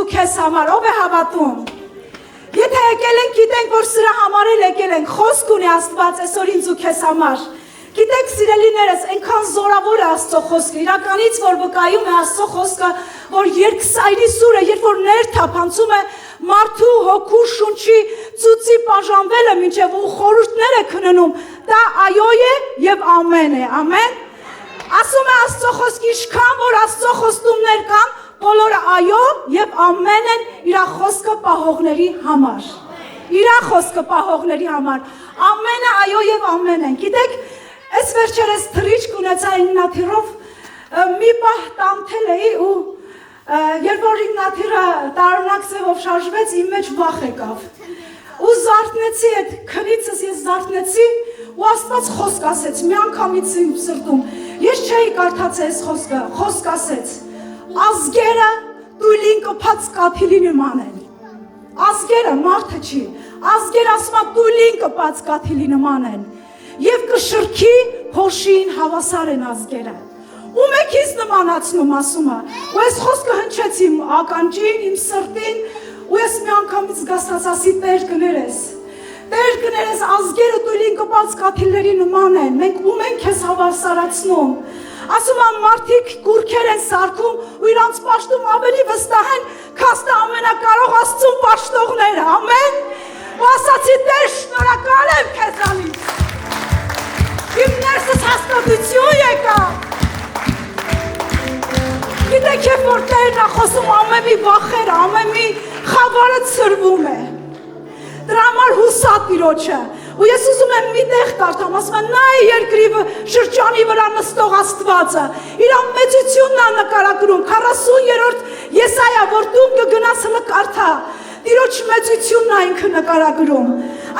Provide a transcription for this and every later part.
ինձ ու քեզ համար, ով է հավատում։ Եթե եկել ենք, գիտենք, որ սրա համար էլ եկել ենք, խոսք ունի Աստված այսօր ինձ ու քեզ համար։ Գիտեք, սիրելիներս, այնքան զորավոր է Աստծո խոսքը, իրականից որ վկայում է Աստծո խոսքը, որ երկսայրի սուրը, երբ որ ներթափանցում է մարդու հոգու շունչի ծուծի բաժանվելը մինչև ու խորհուրդներ է քննում, դա այո է եւ ամեն է, ամեն։ Ասում է Աստծո խոսքը, ինչքան որ Աստծո խոստումներ կան, բոլորը այո եւ ամեն են իր խոսքը պահողների համար։ Իր խոսքը պահողների համար։ Ամենը այո եւ ամեն են։ Գիտեք, այս վերջերս թռիչք ունեցա իննաթիրով մի պահ տանթել էի ու երբ որ իննաթիրը տարօրինակ ձևով շարժվեց, իմ մեջ վախ եկավ։ Ու զարթնեցի այդ քնիցս, ես զարթնեցի ու Աստված խոսք ասեց, մի անգամից իմ սրտում։ Ես չէի կարդացել այս խոսքը, խոսք ասեց. Ազգերը դույլին կփած կաթիլի նման են։ Ազգերը մարդը չի, ազգերը ասում է դույլին կփած կաթիլի նման են։ Եվ կշրքի փոշին հավասար են ազգերը։ Ում եք ինձ նմանացնում, ասում է։ Ու այս խոսքը հնչեց իմ ականջին, իմ սրտին, ու ես մի անգամից զգացած ասի Տեր կներես։ Տեր կներես, ազգերը դույլին կփած կաթիլների նման են։ Մենք ում ենք քեզ հավասարացնում։ Ասում եմ մարդիկ կուրքեր են սարքում ու իրանց պաշտում ավելի վստահ են, քան ամենակարող Աստծուն պաշտողները, ամեն։ Ու ասացի Տեր շնորհակալ եմ քեզանից։ Իմ ներսս հաստատություն եկավ։ Գիտեք, երբ որ Տերն է խոսում, ամեն մի վախերը, ամեն մի խավարը ցրվում է։ Դրա համար հուսա Տիրոջը։ Ու ես ուզում եմ մի տեղ կարդամ, ասում եմ, նա է երկրի շրջանի վրա նստող Աստվածը, իր մեծությունն է նկարագրում, 40-րդ Եսայա, որ դու կգնաս հլը կարդա, Տիրոջ մեծությունն է ինքը նկարագրում։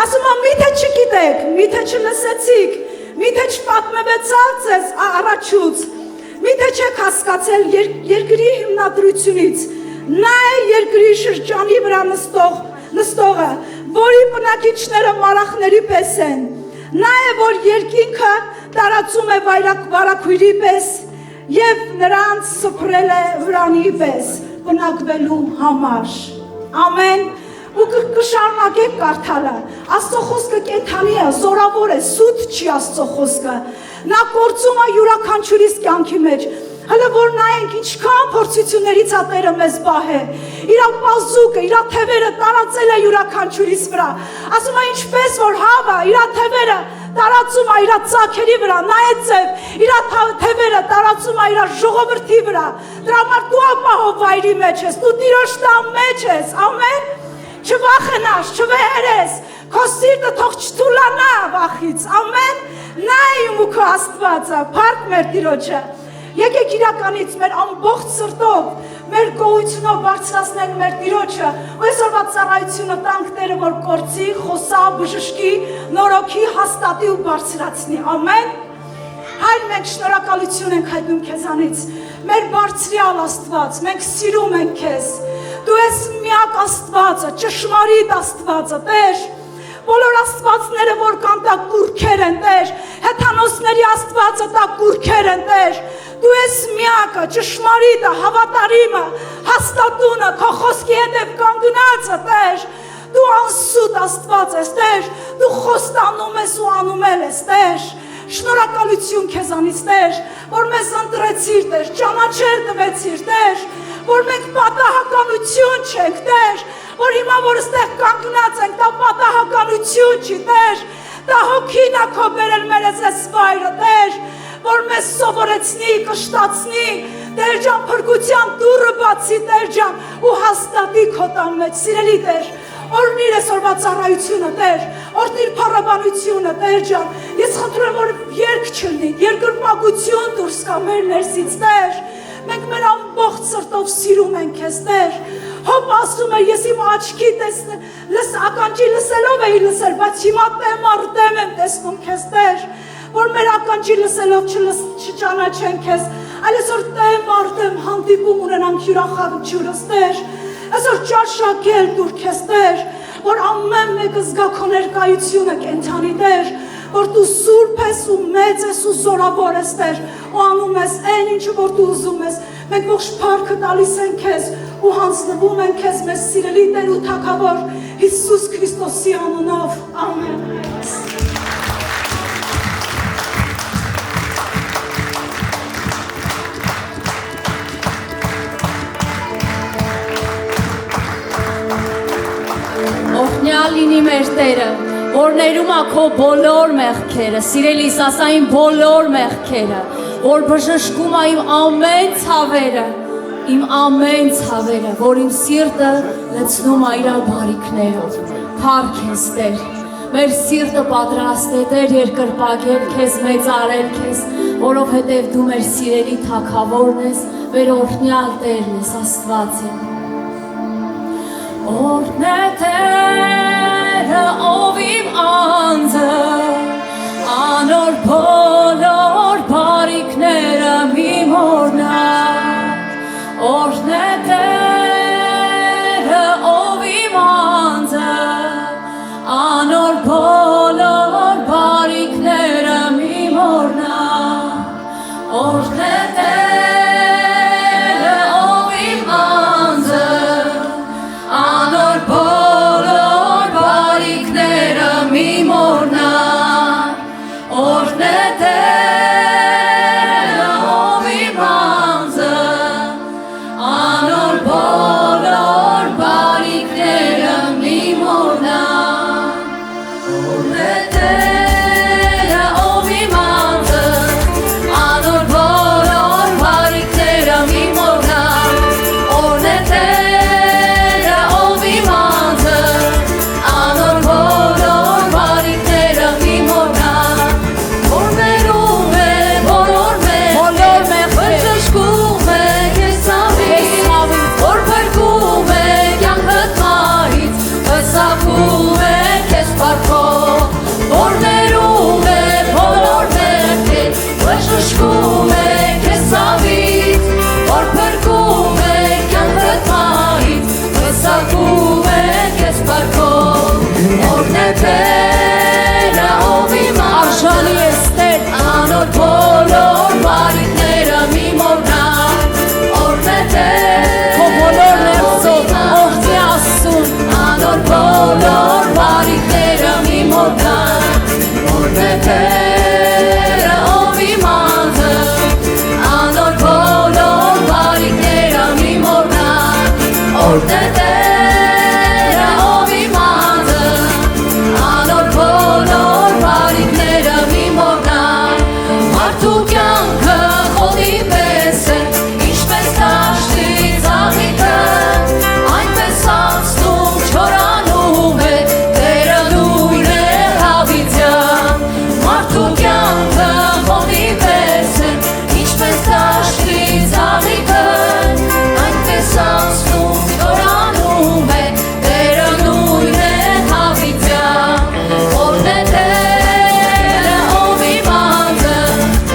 Ասում եմ, միթե չգիտեք, միթե չլսեցիք, միթե չպատմվեցավ ձեզ առաջուց, միթե չեք հասկացել երկրի հիմնադրությունից, նա է երկրի շրջանի վրա նստողը, որի բնակիչները մարախների պես են, նա է, որ երկինքը տարածում է վարակույրի պես և նրանց սփռել է վրանի պես բնակվելու համար, ամեն, ու կշարունակեք կարդալը, Աստծո խոսքը կենդանի է, զորավոր է, սուտ չի Աստծո խոսքը, նա կործում է յուրաքանչյուրիս կյանքի մեջ, հələ որ նայենք ինչքան փորձություններից է Տերը մեզ բահե, իր պազուկը, իր թևերը տարածել է յուրաքանչյուրիս վրա, ասում է ինչպես որ հավը, իր թևերը տարածում է իր ծագերի վրա, նայեց իր թևերը տարածում է իր ժողովրդի վրա, դրա համար դու ապահով վայրի մեջ ես, դու Տիրոջ տան մեջ ես, ամեն, չվախենաս, չվեհերես, քո սիրտը թող չթուլանա վախից, ամեն, նայ ու քո Աստվածը, փառք մեր Տիրոջը։ Եկեք իրականից մեր ամբողջ սրտով, մեր գոհությունով բարձրացնենք մեր Տիրոջը, ու այսօրվա ծառայությունը տանք Տերը, որ կործի, խոսա, բժշկի, նորոգի, հաստատի ու բարձրացնի, ամեն։ Հայր, մենք շնորհակալություն ենք հայտնում քեզանից, մեր բարձրյալ Աստված, մենք սիրում ենք քեզ, դու ես միակ Աստվածը, ճշմարիտ Աստվածը, Տեր, բոլոր աստվածները, որ կան տա կուրքեր են Տեր, հեթանոսների Աստվածը տա կուրքեր են Տեր, դու ես միակը, ճշմարիտը, հավատարիմը, հաստատունը, քո խոսքի հետև կանգնածը Տեր, դու անսուտ Աստված ես Տեր, դու խոստանում ես ու անումել ես Տեր, շնորհակալություն քեզանից Տեր, որ մեզ ընտրեցիր Տեր, ճանաչել տվեցիր Տեր, որ մենք պատահականություն չենք Տեր, որ հիմա որ ստեղ կանգնած ենք, դա պատահականություն չի Տեր, դա հոգին է քո բերել մեր այս վայրը Տեր, որ մեզ սովորեցնի, կշտացնի, Տեր ջան, փրկության դուռը բացի Տեր ջան, ու հաստատի քո տան մեջ, սիրելի Տեր, օրհնիր այսօրվա ծառայությունը Տեր, օրհնիր փառաբանությունը Տեր ջան, ես խնդրում եմ, որ երկ չլինի, երկրպագություն դուրս գա մեր ներսից Տեր, մենք մեր ամբողջ սրտով սիրում ենք քեզ Տեր, Հոբ ասում է, ես իմ աչքի ականջի լսելով էի լսել, բայց հիմա տեմ արդեմ եմ տեսնում քեզ Տեր, որ մեր ականջի լսելով չճանաչեն քեզ, այլ այսօր տեմ արդեմ հանդիպում ունենանք յուրախաղությունս Տեր, այսօր ճաշակել դուր քեզ Տեր, որ ամեն մեկը զգա քո ներկայությունը կենդանի Տեր, որ դու սուրբ ես ու մեծ ես ու զորավոր ես Տեր, ու անում ես այն ինչը որ դու ուզում ես, մենք ողջ փառքը տալիս ենք քեզ ու հանձնվում ենք քեզ մեզ սիրելի Տեր ու Թագավոր Հիսուս Քրիստոսի անունով, ամեն։ Օրհնյալ լինի մեր Տերը, որ ներում է քո բոլոր մեղքերը, սիրելիս, ասա իմ բոլոր մեղքերը, որ բժշկում է իմ ամեն ցավերը, որ իմ սիրտը լցնում է իր բարիքներով։ Փառք քեզ Տեր, մեր սիրտը պատրաստ է Տեր երկրպագել քեզ, մեծարել քեզ, որովհետև դու մեր սիրելի Թագավորն ես, մեր օրհնյալ Տերն ես, Աստված է։ Օրհնե Տերը, ով իմ անձը, անոր բոլոր բարիքները մի մոռնա։ Օրհնե Տերը, ով իմ անձը, անոր բոլոր բարիքները մի մոռնա։ Օրհնե Տերը, ով իմ անձը, անոր բոլոր բարիքները մի մոռնա։ Օրհնե Տերը, ով իմ անձը, անոր բոլոր բարիքները մի մոռնա։ Օրհնե Տերը, ով իմ անձը, անոր բոլոր բարիքները մի մոռնա։ Օրհնե Տերը, ով իմ անձը, անոր բոլոր բարիքները մի մոռնա։ Որ ներում է բոլոր մեղքեր, բժշկում է քեզ ցավից, որ փրկում է կյանքդ մահից, հսակում է քեզ փառքով։ Որ ներում է բոլոր մեղքեր, բժշկում է քեզ ցավից, որ փրկում է կյանքդ մահից, հսակում է քեզ փառքով։ Օրհնե Տերը, ով իմ արժանի ես Տեր, անոր բոլոր բարիքները մի մոռնա։ Օրհնե Տերը, քո բոլոր ներսով օրհնի Աստծուն, անոր բոլոր բարիքները մի մոռնա։ Օրհնե Տերը, ով իմ անձը, անոր բոլոր բարիքները մի մոռնա։ Օրհնե Տերը, ով իմ անձը, անոր բոլոր բարիքները մի մոռնա։ Մարդու կյանքը խոտի պես է, ինչպես դաշտի ծաղիկը, այնպես անցնում չորանում է, Տերը նույն է հավիտյան։ Մարդու կյանքը խոտի պես է, ինչպես դաշտի ծաղիկը, այնպես անցնում չորանում է, Տերը նույն է հավիտյան։ Օրհնե Տերը, ով իմ անձը,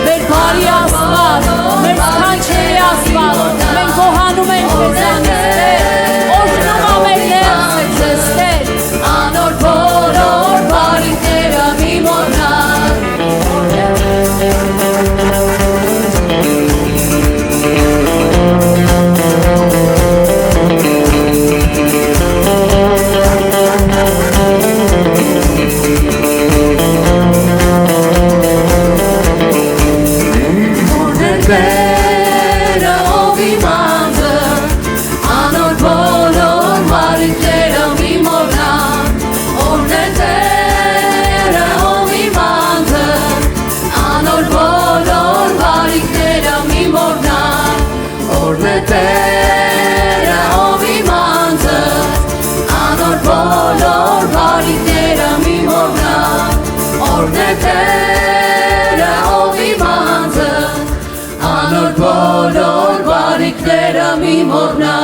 մեր բարի Աստված, մեր սքանչելի Աստված, մենք գոհանում ենք քեզանից, օրհնում ա մեր ներսը քեզ Տեր, անոր բոլոր բարիքները մի մոռնա։ Օրհնե Տերը, ով իմ անձը, անոր բոլոր բարիքները մի մոռնա։ Օրհնե Տերը, ով իմ անձը, անոր բոլոր բարիքները մի մոռնա։ Օրհնե Տերը, ով իմ անձը, անոր բոլոր բարիքները մի մոռնա։ Օրհնե Տերը, ով իմ անձը, անոր բոլոր բարիքները մի մոռնա։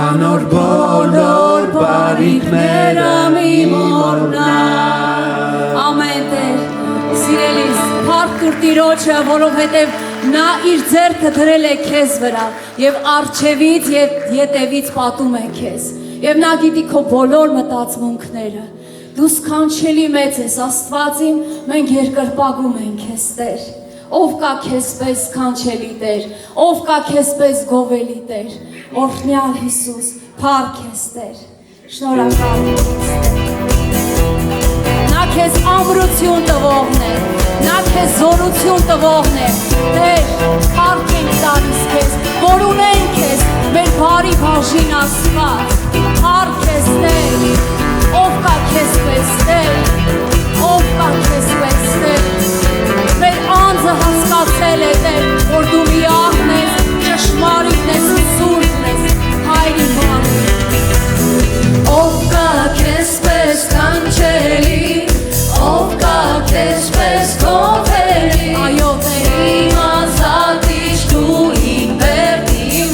Անոր բոլոր բարիքները մի մոռնա։ Ամեն Տեր, սիրելիս, փառք տուր Տիրոջը, որովհետև նա իր ձեռքը դրել է քեզ վրա եւ առջևից եւ ետևից պատում է քեզ։ Եվ նա գիտի քո բոլոր մտածմունքները։ Դու սքանչելի մեծ ես, Աստված իմ, մենք երկրպագում ենք քեզ Տեր։ ով կա քեզպես կանչելի Տեր, ով կա քեզպես գովելի Տեր, օրհնյալ Հիսուս, փառք քեզ Տեր, շնորհակալ Նա քեզ ամրություն տվողն է, նա քեզ զորություն տվողն է, Տեր, փառք ենք տալիս քեզ, որ ունենք քեզ, մեր բարի բաժին Աստված, փառք քեզ Տեր, ով կա քեզպես Տեր, ով կա քեզպես Տեր, մեր անձը հասկացել է Տեր, որ դու միակն ես, ճշմարիտն ես ու սուրբն ես, Հայր իմ Բան, ով կա քեզպես կանչելի, ով կա քեզպես գովելի, այո Տեր, իմ ազատիչ դու իմ բերդ իմ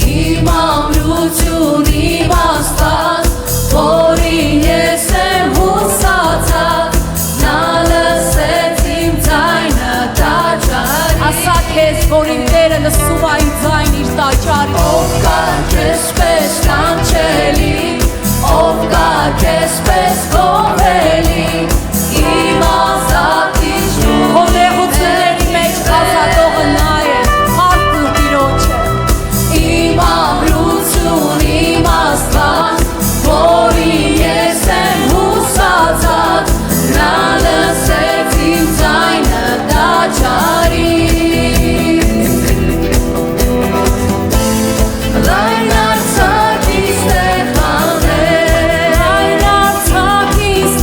իմ ամրություն իմ Աստված, որին ես եմ հուսացած, նա լսեց իմ ձայնը տաճարի, ասա քեզ, որ իմ Տերը լսում է իմ ձայն իր տաճարի, ով կա քեզպես կանչելի, ով կա քեզպես գովելի, իմ ազատիչ դու քո նեղությունների մեջ ազատողը նա է, փառք տուր Տիրոջը, իմ ամրություն իմ Աստված, որին ես եմ հուսացած, նա լսեց իմ ձայնը տաճարի, լայն արձակից տեղ հանել, Այն արձակից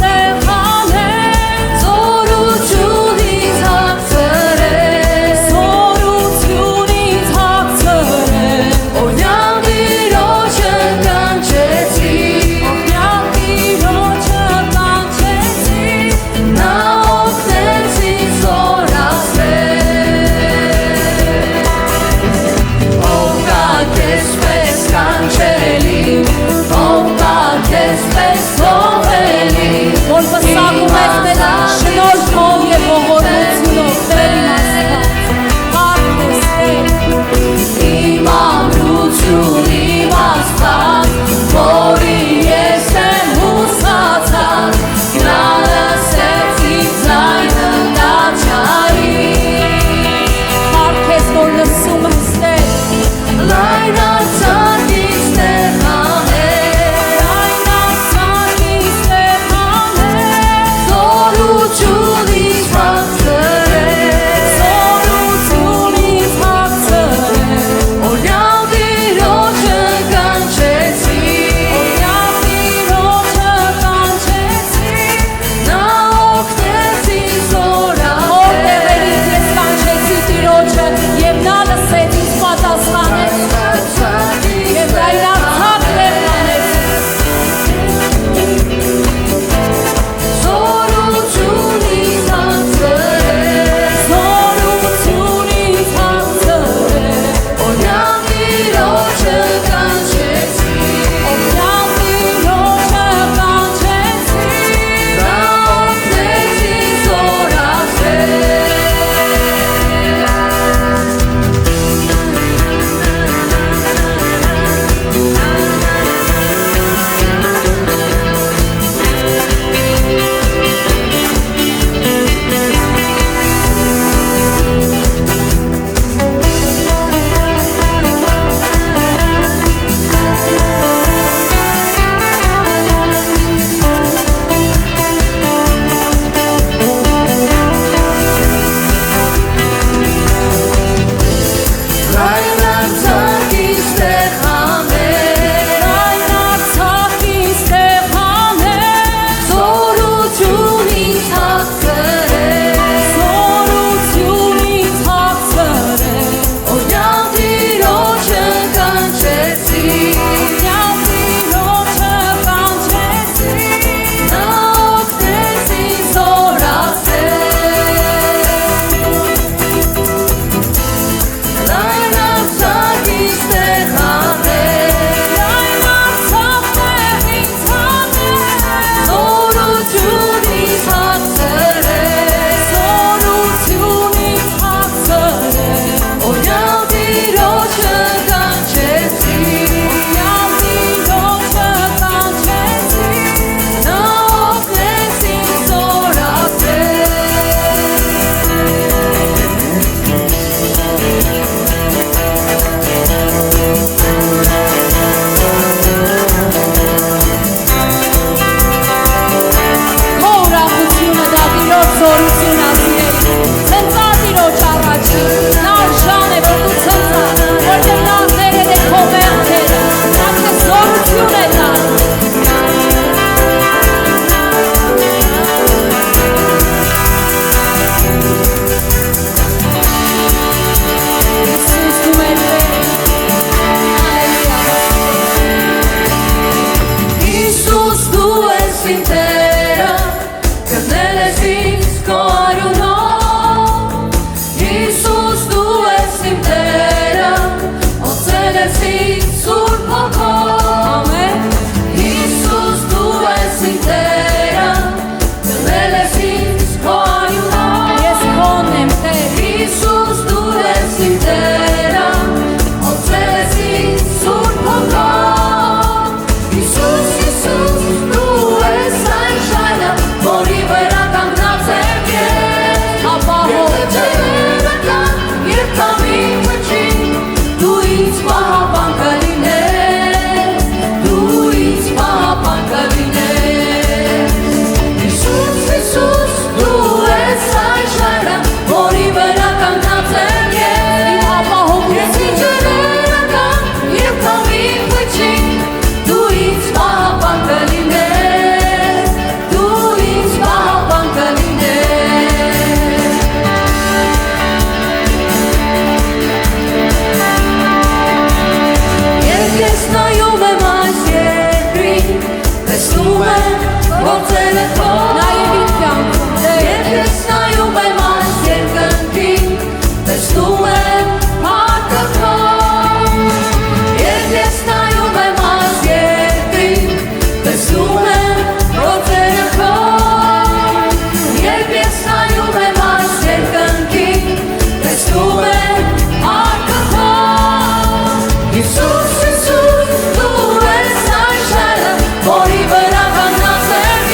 Հիսուս, Հիսուս, դու ես այն շայրը, որի վրա կանգնած եմ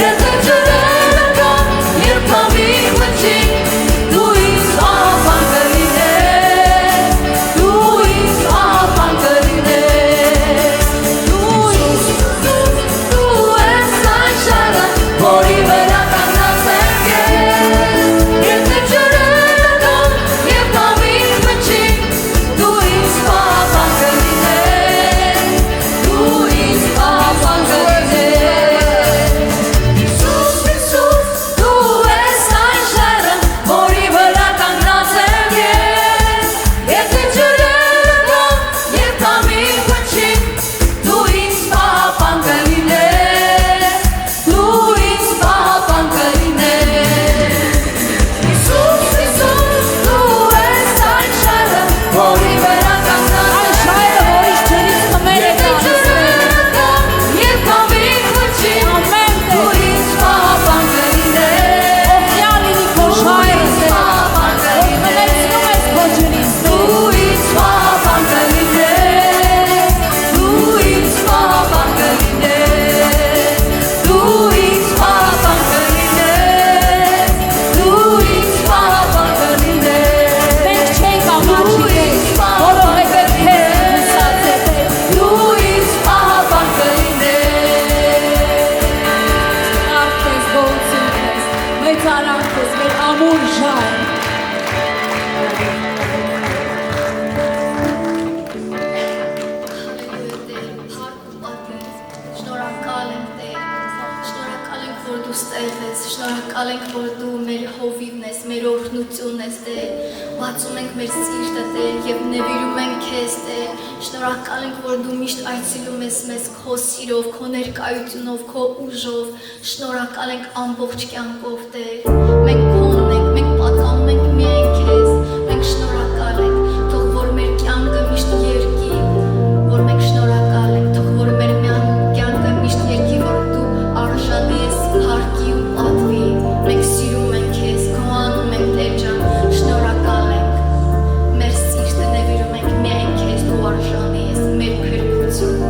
Եթե ջրերը կան, երբ հավիք մտչին, դու ինձ աղավան կլինես, դու ինձ աղավան կլինես Դու ինձ, դու ես այն շայրը, որի վրա կանգնած եմ Եթե ջրերը կան, երբ հավիք մտչին, դու ինձ աղավան կլինես, դու ինձ աղավան կլինես Հիսուս, Հիսուս, դու ես այն շայրը, որի վրա կանգնած եմ ես Եթե ջրերը կան, երբ հավիք մտչին, դու ինձ աղավան կլինես, դու ինձ աղավան կլինես Հիսուս, Հիսուս, դու ես այն շայրը, որի վրա կանգնած եմ Եթե ջրերը կան, երբ հավիք մտչին, դու ինձ աղավան կլինես Դու ինձ աղավան կլինես Դու ինձ աղավան կլինես Դու ինձ աղավան կլինես Դու ինձ աղավան կլինես Դու ինձ աղավան կլինես Մենք չենք ամաչի որովհետև քեզ հուսած է Տեր Դու ինձ աղավան կլինես Արք քեզ գոհություն քեզ մեծարան քեզ մեր ամուր ժայռ Շնորհակալ ենք Տեր, շնորհակալ ենք, որ դու ստեղ ես, շնորհակալ ենք, որ դու մեր հովիվն ես, մեր օրհնությունն ես Տեր, բացում ենք մեր սիրտը Տեր և նվիրում ենք քեզ Տեր, շնորհակալ ենք, որ դու միշտ այցելում ես մեզ քո սիրով, քո ներկայությունով, քո ուժով, շնորհակալ ենք ամբողջ կյանքով Տեր, մենք քոնն ենք, մենք պատկանում ենք միայն քեզ, մենք շնորհակալ ենք, թող որ մեր կյանքը միշտ երկի, որ մենք շնորհակալ ենք, թող որ մեր կյանքը միշտ երկի, որ դու արժանի ես հարկի ու պատվի, մենք սիրում ենք քեզ, գոհանում ենք Տեր ջան, շնորհակալ ենք, մեր սիրտը նվիրում ենք միայն քեզ, դու արժանի ես, մեր փրկություն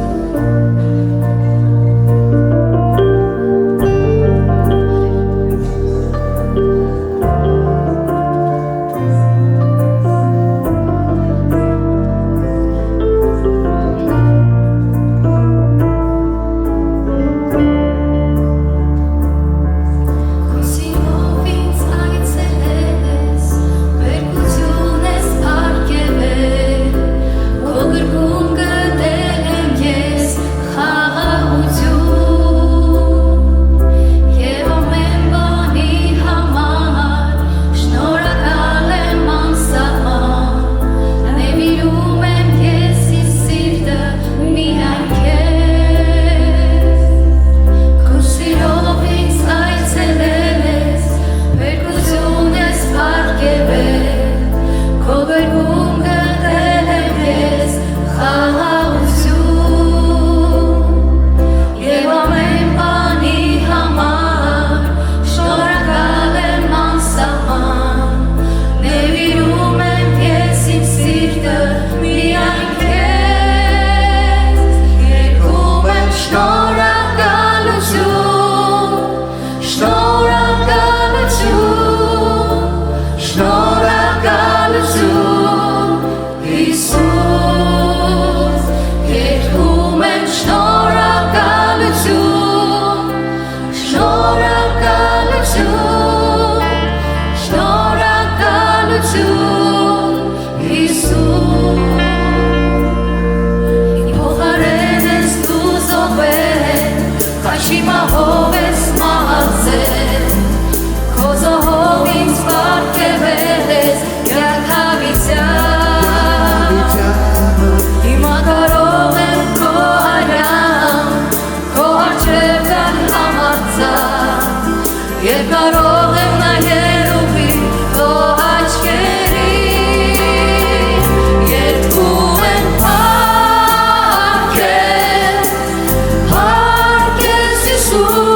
Jesús.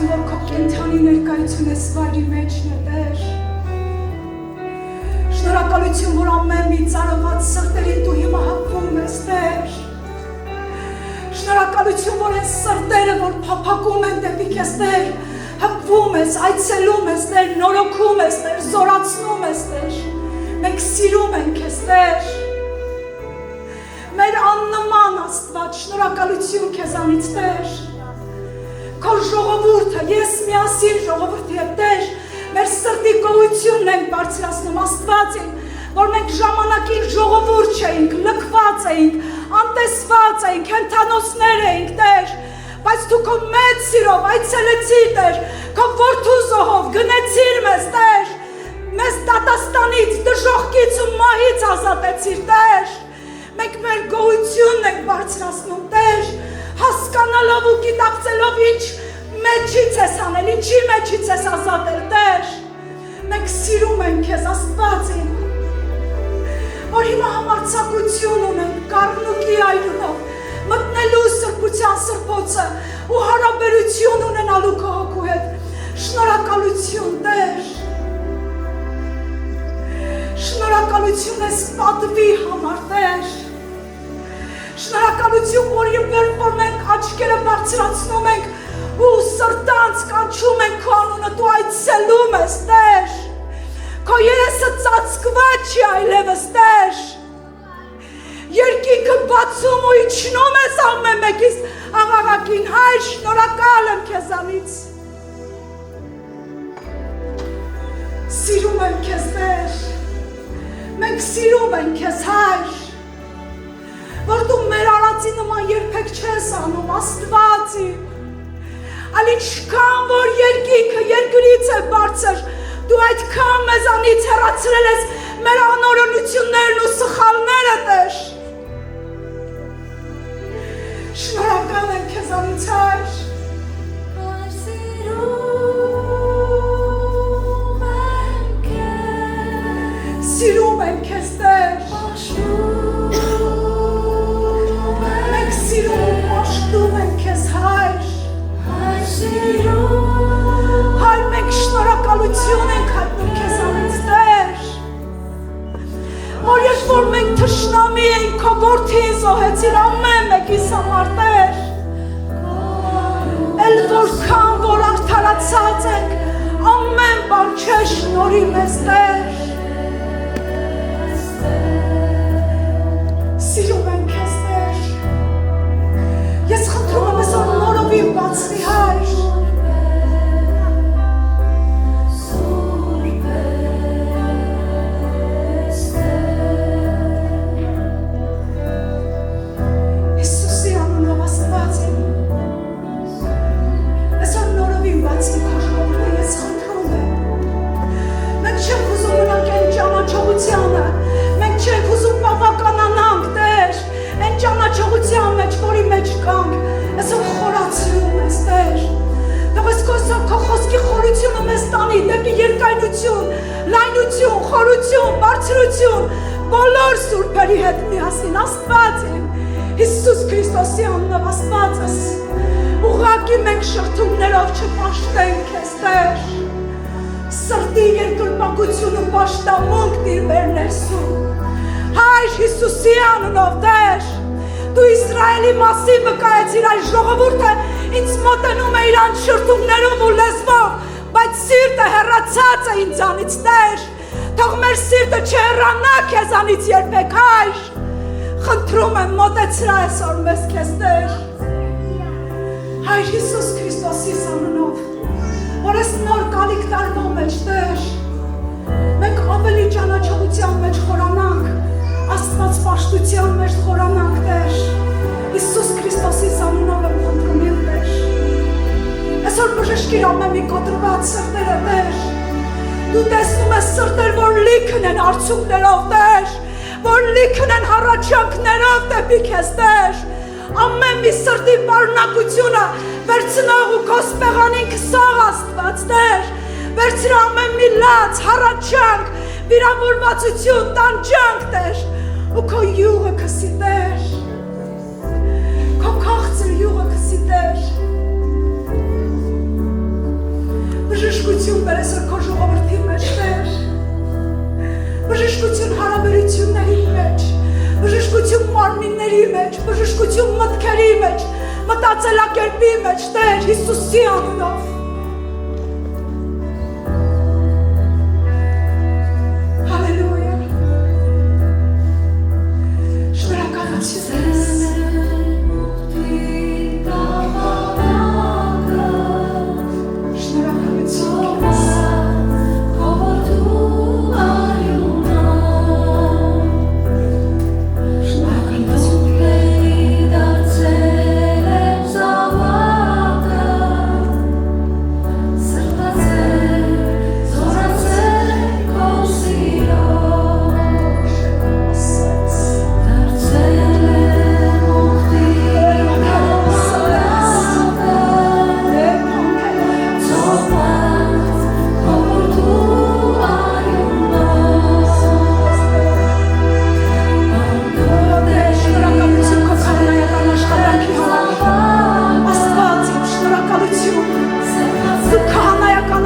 Շնորհակալություն, որ քո կենթանի ներկայությունը այս վայրի մեջն է, Տեր։ Շնորհակալություն, որ ամեն մի ծարաված սրտերին դու հիմա հապվում ես, Տեր։ Շնորհակալություն, որ այս սրտերը, որ փափագում են դեպի քեզ, Տեր, հպվում ես, այցելում ես, Տեր, նորոգում ես, Տեր, զորացնում ես, Տեր։ Մենք սիրում ենք քեզ, Տեր։ Մեր աննման Աստված, շնորհակալություն քեզանից, Տեր։ Քո ժողովուրդը, ես միասին ժողովրդի հետ, Տեր, մեր սրտի գոհությունն ենք բարձրացնում, Աստված իմ, որ մենք ժամանակին ժողովուրդ չէինք, լքված էինք, անտեսված էինք, հենթանոսներ էինք, Տեր, բայց դու քո մեծ սիրով այցելեցիր, Տեր, քո որդու զոհով գնեցիր մեզ, Տեր, մեզ դատաստանից, դժոխքից ու մահից ազատեցիր, Տեր, մենք մեր գոհությունն ենք բարձրացնում, Տեր, հասկանալով ու գիտակցելով ինչ մեջից ես անել, ինչի մեջից ես ազատել, Տեր, մենք սիրում ենք քեզ, Աստված իմ, որ հիմա համարձակություն ունենք կառնուկի այրունով, մտնելու սրբության սրբոցը ու հարաբերություն ունենալու քո հոգու հետ, շնորհակալություն, Տեր, շնորհակալություն ես պատվի համար, Տեր, շնորհակալություն, որ մենք աչքերը բարձրացնում ենք ու սրտանց կանչում ենք քո անունը, դու այցելում ես, Տեր, քո երեսը ծածկված չի այլևս, Տեր, երկինքը բացում ու իջնում ես ամեն մեկից աղաղակին, Հայր, շնորհակալ եմ քեզանից, սիրում եմ քեզ, Տեր, մենք սիրում ենք քեզ, Հայր, որ դու մեր արածի նման երբեք չես անում, Աստված իմ, այլ ինչքան որ երկինքը երկրից է բարձր, դու այդքան մեզանից հեռացրել ես մեր անօրենություններն ու սխալները, Տեր, շնորհակալ եմ քեզանից, Հայր, սիրում ենք քեզ, Տեր, մենք սիրում ու պաշտում ենք քեզ, Հայր, Հայր, մենք շնորհակալություն ենք հայտնում քեզանից, Տեր, որ երբ որ մենք թշնամի ենք, քո որդին զոհեցիր ամեն մեկիս համար, Տեր, էլ որքան որ արդարացած ենք, ամեն բան չէ շնորհի մեզ, Տեր, սիրում ենք քեզ, Տեր, ես խնդրում եմ այսօր նորովին բացվի, Հայր, Հիսուսի անունով, Աստված իմ, այսօր նորովին բացվի քո ժողովուրդը, ես խնդրում եմ, մենք չենք ուզում մնանք այն ճանաչողությանը, մենք չենք ուզում բավականանանք, Տեր, այն ճանաչողության մեջ, որի մեջ կանք, այսօր խորացնում ես, Տեր, թող այս քո խոսքի խորությունը մեզ տանի դեպի երկայնություն, լայնություն, խորություն, բարձրություն, բոլոր սուրբերի հետ միասին, Աստված իմ, Հիսուս Քրիստոսի անունով, Աստվածս, ուղղակի մենք շրթունքներով չպաշտենք քեզ, Տեր, սրտի երկրպագություն ու պաշտամունք դիր մեր ներսում, Հայր Հիսուսի անունով, Տեր, դու Իսրայելի մասին վկայեցիր այս ժողովուրդը ինձ մոտենում է իրանց շրթունքներով ու լեզվով, բայց սիրտը հեռացած է ինձանից, Տեր, թող մեր սիրտը չհեռանա քեզանից երբեք, Հայր, խնդրում եմ մոտեցրա այսօր մեզ քեզ, Տեր, Հայր Հիսուս Քրիստոսի անունով, որ այս նոր գալիք տարվա մեջ, Տեր, մենք ավելի ճանաչողության մեջ խորանանք, Աստված պաշտության մեջ խորանանք, Տեր, Հիսուս Քրիստոսի անունով եմ խնդրում եմ, Տեր, այսօր բժշկիր ամեն մի կոտրված սրտերը, Տեր, դու տեսնում ես սրտեր, որ լիքն են արցունքներով, Տեր, որ լիքն են հառաչանքներով դեպի քեզ, Տեր, ամեն մի սրտի պարունակությունը վերցնող ու քո սպեղանին քսող Աստված, Տեր, վերցրու ամեն մի լաց, հառաչանք, վիրավորվածություն, տանջանք, Տեր, ու քո յուղը քսի, Տեր, քո քաղցր յուղը քսի, Տեր, բժշկություն բեր այսօր քո ժողովրդի մեջ, Տեր։ Բժշկություն հարաբերությունների մեջ, բժշկություն մարմինների մեջ, բժշկություն մտքերի մեջ, մտածելակերպի մեջ, Տեր, Հիսուսի անունով։ Հալելույա։ Շնորհակալություն։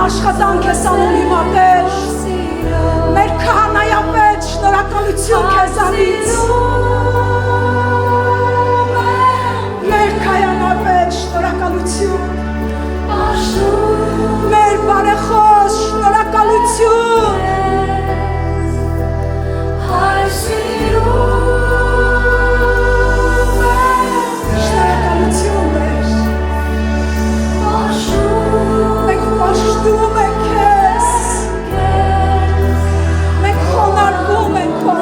Աշխատանք ես անում հիմա, Տեր, մեր քահանայապետ, շնորհակալություն քեզանից, մեր քահանայապետ, շնորհակալություն, մեր բարեխոս, շնորհակալություն, շնորհակալություն, Տեր, մենք պաշտում ենք քեզ, մենք խոնարհվում ենք քո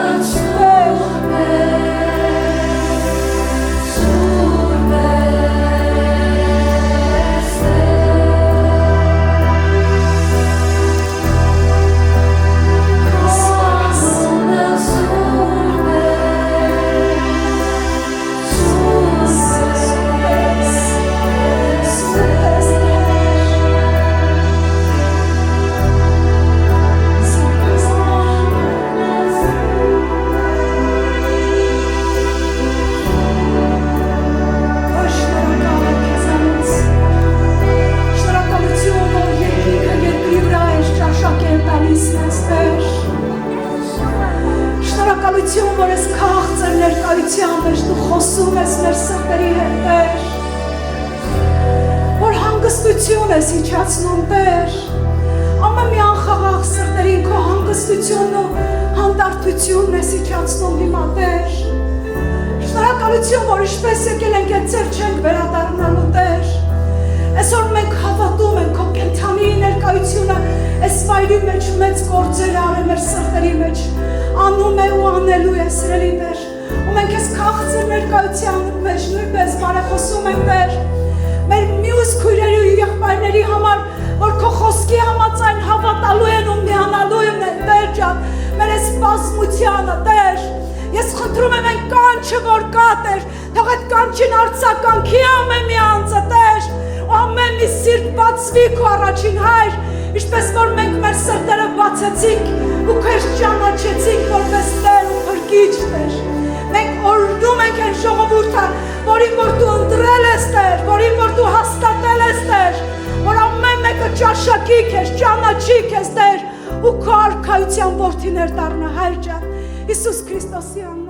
Շնորհակալություն, որ ես քաղցր ներկայության մեջ դու խոսում ես մեր սրտերի հետ, Տեր, որ հանգստություն ես իջացնում, Տեր, ամեն մի անխաղաղ սրտերին քո հանգստությունն ու հանդարտությունն ես իջացնում հիմա, Տեր, շնորհակալություն, որ ինչպես եկել ենք այդ ձեր չենք վերադառնալու, Տեր, այսօր մենք հավատում ենք քո կենդանի ներկայությունը այս վայրի մեջ մեծ գործեր արել մեր սրտերի մեջ անում է ու անելու է սիրելի Տեր ու մենք ես քաղցր ներկայության մեջ նույնպես բարեխոսում ենք Տեր մեր մյուս քույրերի ու եղբայրների համար որ քո խոսքի համաձայն հավատալու են ու միանալու են Տեր ջան մեր այս բազմությանը Տեր ես խնդրում եմ այն կանչը որ կա Տեր թող այդ կանչին արձագանքի ամեն մի անձը Տեր ու ամեն մի սիրտ բացվի քո առաջին Հայր ինչպես որ մենք մեր սրտերը բացեցինք ու քեզ ճանաչեցինք որպես Տեր ու Փրկիչ Տեր մենք օրհնում ենք այն ժողովուրդը որին որ դու ընտրել ես Տեր որին որ դու հաստատել ես Տեր որ ամեն մեկը ճաշակի քեզ ճանաչի քեզ Տեր ու քո արքայության որդիներ դառնա Հայր ջան Հիսուս Քրիստոսի անունով